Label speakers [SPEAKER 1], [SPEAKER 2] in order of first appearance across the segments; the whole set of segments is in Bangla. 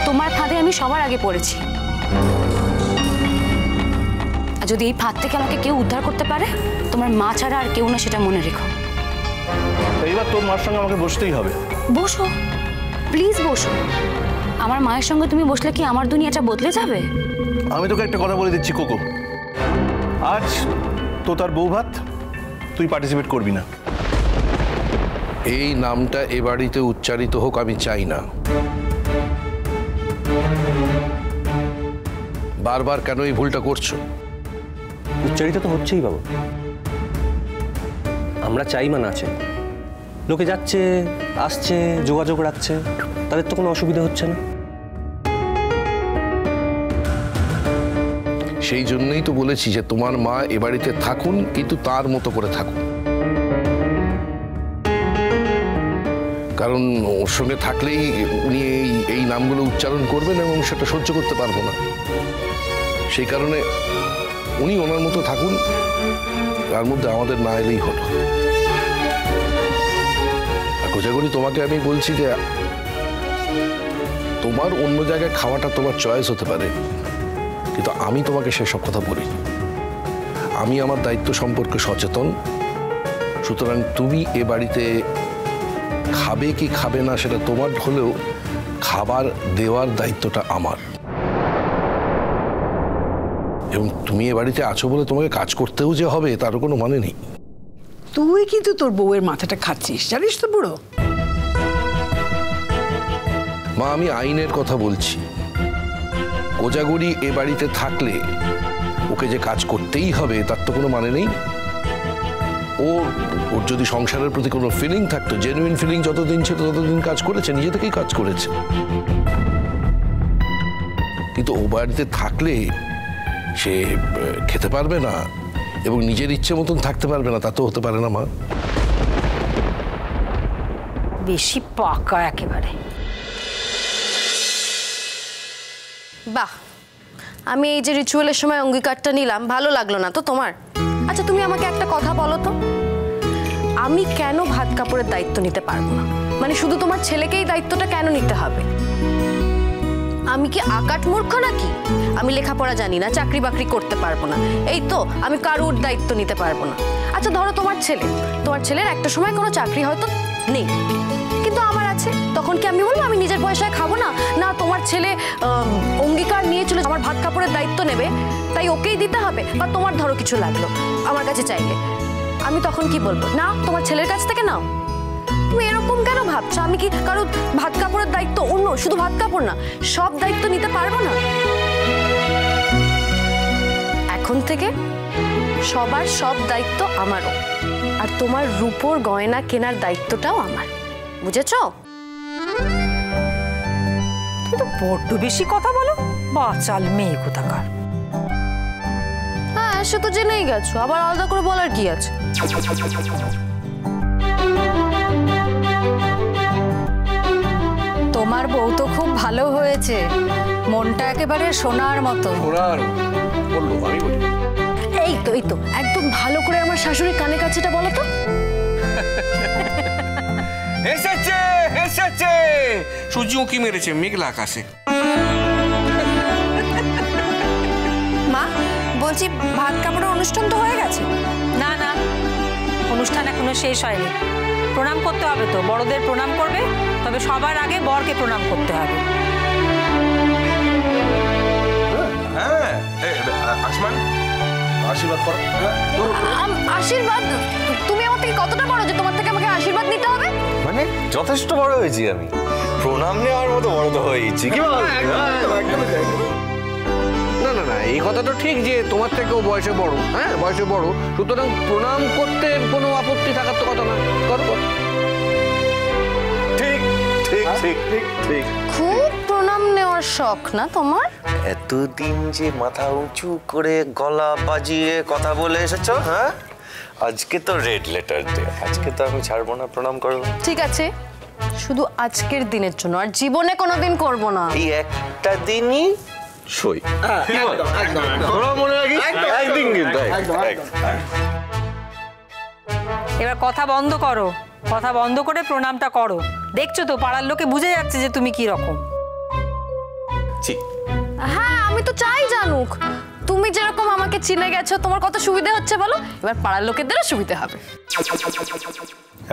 [SPEAKER 1] তোমার ফাঁদে আমি সবার আগে পড়েছি। আর যদি এই ফাঁদ থেকে আমাকে কেউ উদ্ধার করতে পারে, তোমার মা ছাড়া আর কেউ না, সেটা মনে রেখো।
[SPEAKER 2] এইবার তোর মার সঙ্গে আমাকে বসতেই হবে।
[SPEAKER 1] বসো, প্লিজ বসো। আমার মায়ের সঙ্গে তুমি বসলে কি আমার দুনিয়াটা বদলে যাবে?
[SPEAKER 2] আমি তোকে একটা কথা বলে দিচ্ছি কোকো, আজ তো তার বউ ভাত, তুই পার্টিসিপেট করবি না।
[SPEAKER 3] এই নামটা এ বাড়িতে উচ্চারিত হোক আমি চাই না। বারবার কেন এই ভুলটা করছো?
[SPEAKER 4] উচ্চারিত তো হচ্ছেই বাবু। আমরা চাই মানে আছে, লোকে যাচ্ছে আসছে, যোগাযোগ রাখছে, তাদের তো কোনো অসুবিধা হচ্ছে না।
[SPEAKER 3] সেই জন্যই তো বলেছি যে তোমার মা এ বাড়িতে থাকুন, কিন্তু তার মতো করে থাকুন। কারণ ওর সঙ্গে থাকলেই উনি এই নামগুলো উচ্চারণ করবেন এবং সেটা সহ্য করতে পারবো না। সেই কারণে উনি ওনার মতো থাকুন, তার মধ্যে আমাদের না এলেই হলো। কোজাগরি, তোমাকে আমি বলছি যে তোমার অন্য জায়গায় খাওয়াটা তোমার চয়েস হতে পারে, কিন্তু আমি তোমাকে সেসব কথা বলিনি। আমি আমার দায়িত্ব সম্পর্কে সচেতন। সুতরাং তুমি এ বাড়িতে খাবে কি খাবে না সেটা তোমার হলেও খাবার দেওয়ার দায়িত্বটা আমার। এবং তুমি এ বাড়িতে আছো বলে তোমাকে কাজ করতেও যে হবে তারও কোনো মানে নেই।
[SPEAKER 5] তুই কিন্তু তোর বউয়ের মাথাটা খাচ্ছিস, জানিস তো বুড়ো।
[SPEAKER 3] মা, আমি আইনের কথা বলছি। কোজাগরি এ বাড়িতে থাকলে ওকে যে কাজ করতেই হবে তার তো কোনো মানে নেই। ওর যদি সংসারের প্রতি কোনো ফিলিং থাকতো, জেনুইন ফিলিং যতদিন ছিল ততদিন কাজ করেছে, নিজে থেকেই কাজ করেছে। কিন্তু ও বাড়িতে থাকলে সে খেতে পারবে না এবং নিজের ইচ্ছে মতন থাকতে পারবে না, তা তো হতে পারে না মা।
[SPEAKER 6] বেশি পাকা একেবারে।
[SPEAKER 7] বাহ, আমি এই যে রিচুয়ালের সময় অঙ্গীকারটা নিলাম, ভালো লাগলো না তো তোমার? আচ্ছা তুমি আমাকে একটা কথা বলো তো, আমি কেন ভাত কাপড়ের দায়িত্ব নিতে পারবো না? মানে শুধু তোমার ছেলেকেই দায়িত্বটা কেন নিতে হবে? আমি কি আকাট মূর্খ নাকি? আমি লেখাপড়া জানি না, চাকরি বাকরি করতে পারবো না, এই তো আমি কারোর দায়িত্ব নিতে পারবো না। আচ্ছা ধরো তোমার ছেলের একটা সময় কোনো চাকরি হয়তো নেই, কিন্তু আমার আছে, তখন কি আমি বলবো আমি নিজের পয়সায় খাবো না? না, তোমার ছেলে অঙ্গীকার নিয়ে চলে আমার ভাত কাপড়ের দায়িত্ব নেবে, তাই ওকেই দিতে হবে। বা তোমার ধরো কিছু লাগলো আমার কাছে চাইলে, আমি তখন কি বলবো? না, তোমার ছেলের কাছ থেকে নাও। তুমি এরকম কেন ভাবছো? আমি কি কারো ভাত কাপড়ের দায়িত্ব, অন্য শুধু ভাত কাপড় না, সব দায়িত্ব নিতে পারবো না? এখন থেকে সবার সব দায়িত্ব আমারও, আর তোমার রূপোর গয়না কেনার দায়িত্বটাও আমার, বুঝেছো?
[SPEAKER 6] তুমি তো বড্ড বেশি কথা বলো, বাচাল মেয়ে কোথাকার।
[SPEAKER 7] হ্যাঁ, সে তো জেনেই গেছো, আবার আলাদা করে বলার কি আছে?
[SPEAKER 6] তোমার বউ তো খুব ভালো হয়েছে, মনটা একেবারে সোনার মতো।
[SPEAKER 7] এই তো একদম ভালো করে আমার শাশুড়ির কানে কাছেটা বলো তো।
[SPEAKER 8] এসেছে এসেছে, সূর্য উঁকি মেরেছে মেঘলা আকাশে।
[SPEAKER 7] মা বলছি, ভাত কাপড়ের অনুষ্ঠান তো হয়ে গেছে?
[SPEAKER 6] না না, অনুষ্ঠান এখনো শেষ হয়নি। প্রণাম করতে হবে তো, বড়দের প্রণাম করবে, তবে সবার আগে বরকে প্রণাম করতে হবে।
[SPEAKER 8] হ্যাঁ, আসমান আশীর্বাদ করো।
[SPEAKER 7] আশীর্বাদ? তুমি আমার থেকে কতটা বড় যে তোমার থেকে আমাকে আশীর্বাদ নিতে হবে?
[SPEAKER 4] মানে যথেষ্ট বড় হয়েছি আমি, প্রণাম নেওয়ার মতো বড় তো হয়েছি। কি বল?
[SPEAKER 3] না না না, এই কথা তো ঠিক যে তোমার থেকেও বয়সে বড়, হ্যাঁ বয়সে বড়, সুতরাং প্রণাম করতে কোনো আপত্তি থাকার তো কথা না। করো।
[SPEAKER 4] ঠিক ঠিক ঠিক ঠিক ঠিক।
[SPEAKER 7] খুব প্রণাম নেওয়ার শখ না তোমার?
[SPEAKER 4] এতদিন যে মাথা উঁচু করে গলা বাজিয়ে কথা বলে এসেছো, হ্যাঁ আজকে তো রেড লেটার ডে, আজকে তো আমি ছাড়বো না প্রণাম করবো।
[SPEAKER 7] ঠিক আছে, শুধু আজকের দিনের জন্য, আর জীবনে কোনোদিন করব না।
[SPEAKER 4] এই একটা দিনই সই। একদিন কিন্তু
[SPEAKER 6] এবার কথা বন্ধ করো, কথা বন্ধ করে প্রণামটা করো। দেখছো তো পাড়ার লোকে বুঝে যাচ্ছে যে তুমি কি রকম।
[SPEAKER 4] ছি।
[SPEAKER 7] হ্যাঁ আমি তো চাই জানুক। তুমি যেরকম আমাকে চিনে গেছো, তোমার কত সুবিধা হচ্ছে বলো, এবার পাড়ার লোকেদেরও সুবিধা হবে।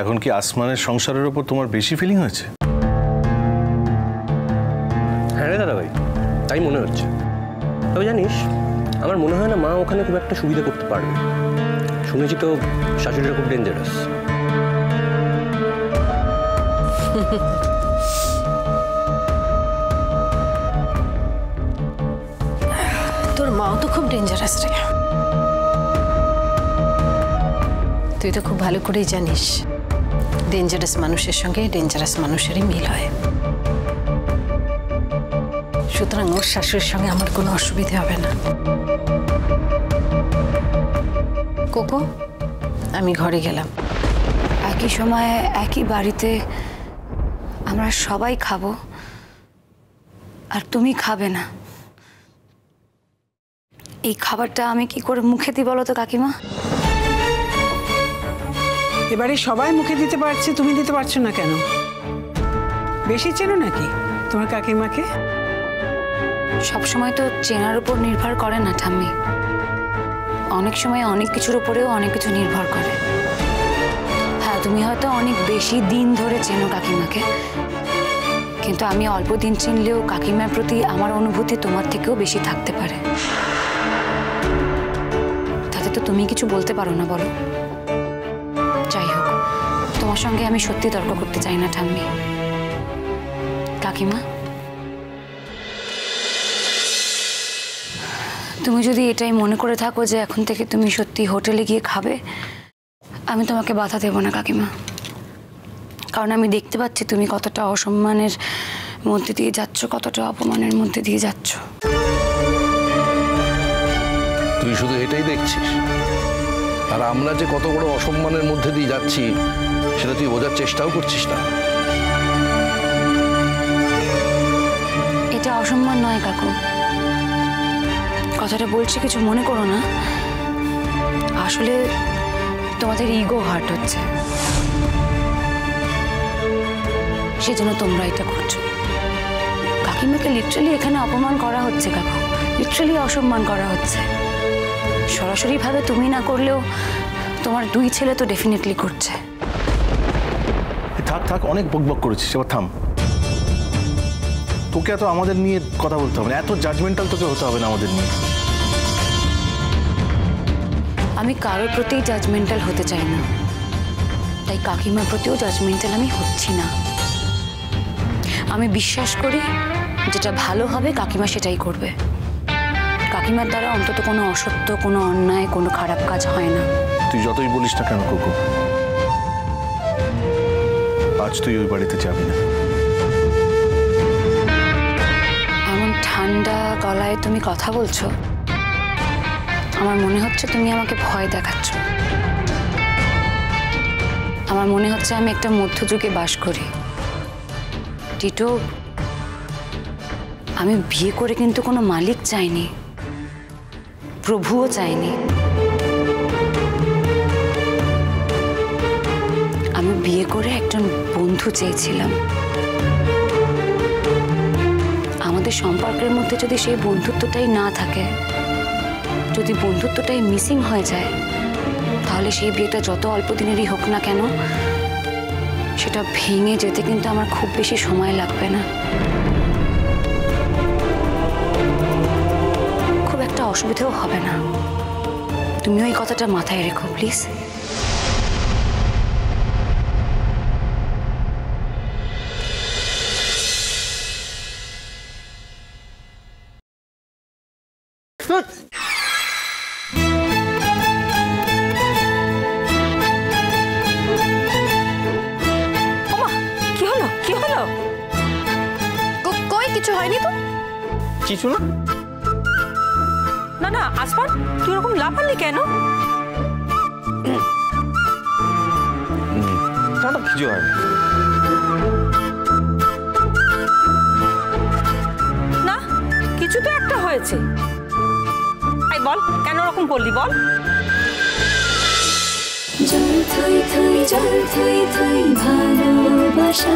[SPEAKER 2] এখন কি আসমানের সংসারের ওপর তোমার বেশি ফিলিং হয়েছে?
[SPEAKER 9] হ্যাঁ রে দাদা ভাই, তাই মনে হচ্ছে। তবে জানিস, আমার মনে হয় না মা ওখানে খুব একটা সুবিধা করতে পারবে। শুনেছি তো শাশুড়িটা খুব ডেঞ্জারাস।
[SPEAKER 6] তোর মাও তো খুব ডেঞ্জারাস রে। তুই তো খুব ভালো করেই জানিস ডেঞ্জারাস মানুষের সঙ্গে ডেঞ্জারাস মানুষেরই মিল হয়। সুতরাং ওর শাশুড়ির সঙ্গে আমার কোনো অসুবিধা হবে না। কোকো, আমি ঘরে গেলাম।
[SPEAKER 1] একই সময়ে একই বাড়িতে আমরা সবাই খাবো, আর তুমি খাবে না। এই খাবারটা আমি কি করে মুখে দিই বলো তো কাকিমা?
[SPEAKER 5] এবারে সবাই মুখে দিতে পারছে, তুমি দিতে পারছো না কেন? বেশি চেনো নাকি তোমার কাকিমাকে?
[SPEAKER 1] সবসময় তো চেনার উপর নির্ভর করে না ঠাম্মি, অনেক সময় অনেক কিছুর উপরেও অনেক কিছু নির্ভর করে। হ্যাঁ, তুমি হয়তো অনেক বেশি দিন ধরে চেনো কাকিমাকে, কিন্তু আমি অল্প দিন চিনলেও কাকিমার প্রতি আমার অনুভূতি তোমার থেকেও বেশি থাকতে পারে। তাতে তো তুমি কিছু বলতে পারো না বলো। যাই হোক, তোমার সঙ্গে আমি সত্যি তর্ক করতে চাই না ঠাম্মি। কাকিমা, তুমি যদি এটাই মনে করে থাকো যে এখন থেকে তুমি সত্যি হোটেলে গিয়ে খাবে, আমি তোমাকে বাধা দেব না কাকিমা। কারণ আমি দেখতে পাচ্ছি তুমি কতটা অসম্মানের মধ্যে দিয়ে যাচ্ছ, কতটা অপমানের মধ্যে দিয়ে যাচ্ছ।
[SPEAKER 3] তুই শুধু এটাই দেখছিস, আর আমরা যে কত বড় অসম্মানের মধ্যে দিয়ে যাচ্ছি সেটা তুই বোঝার চেষ্টাও করছিস না।
[SPEAKER 1] এটা অসম্মান নয় কাকু, কথাটা বলছি কিছু মনে করো না। আসলে তোমাদের ইগো হার্ট হচ্ছে, সেজন্য তোমরা এটা করছো। কাকিমাকে লিটারালি এখানে অপমান করা হচ্ছে কাকু, লিটারালি অসম্মান করা হচ্ছে। সরাসরি ভাবে তুমি না করলেও তোমার দুই ছেলে তো ডেফিনেটলি করছে।
[SPEAKER 2] থাক থাক, অনেক বকবক করেছিস, এবার থাম। তোকে এত আমাদের নিয়ে কথা বলতে হবে না, এত জাজমেন্টাল তোকে হতে হবে না আমাদের নিয়ে।
[SPEAKER 1] আমি কারোর প্রতি জাজমেন্টাল হতে চাই না, তাই কাকিমার প্রতিও জাজমেন্টাল আমি হচ্ছি না। আমি বিশ্বাস করি যেটা ভালো হবে কাকিমা সেটাই করবে। কাকিমার দ্বারা অন্তত কোনো অসত্য, কোনো অন্যায়, কোনো খারাপ কাজ হয় না।
[SPEAKER 2] তুই যতই বলিস না কেন কোকো, আজ তুই ওই বাড়িতে যাবি না।
[SPEAKER 1] এমন ঠান্ডা গলায় তুমি কথা বলছো, আমার মনে হচ্ছে তুমি আমাকে ভয় দেখাচ্ছ। আমার মনে হচ্ছে আমি একটা মধ্যযুগে বাস করি। টিটো, আমি বিয়ে করে কিন্তু কোনো মালিক চাইনি, প্রভুও চাইনি। আমি বিয়ে করে একজন বন্ধু চেয়েছিলাম। আমাদের সম্পর্কের মধ্যে যদি সেই বন্ধুত্বটাই না থাকে, যদি বন্ধুত্বটাই মিসিং হয়ে যায়, তাহলে সেই বিয়েটা যত অল্প দিনেরই হোক না কেন, সেটা ভেঙে যেতে কিন্তু আমার খুব বেশি সময় লাগবে না। খুব একটা অসুবিধাও হবে না। তুমি ওই কথাটা মাথায় রেখো প্লিজ।
[SPEAKER 6] কি হলো, কি হলো?
[SPEAKER 7] কই কিছু হয়নি তো।
[SPEAKER 9] কিছু না।
[SPEAKER 6] না না আসমান, তুই এরকম লাফালি কেন?
[SPEAKER 9] না কিছু হয়
[SPEAKER 6] না, কিছু তো একটা হয়েছে। আই বল, কেন ওরকম করলি বল?
[SPEAKER 10] জল থই থই জল থই থই ভালোবাসা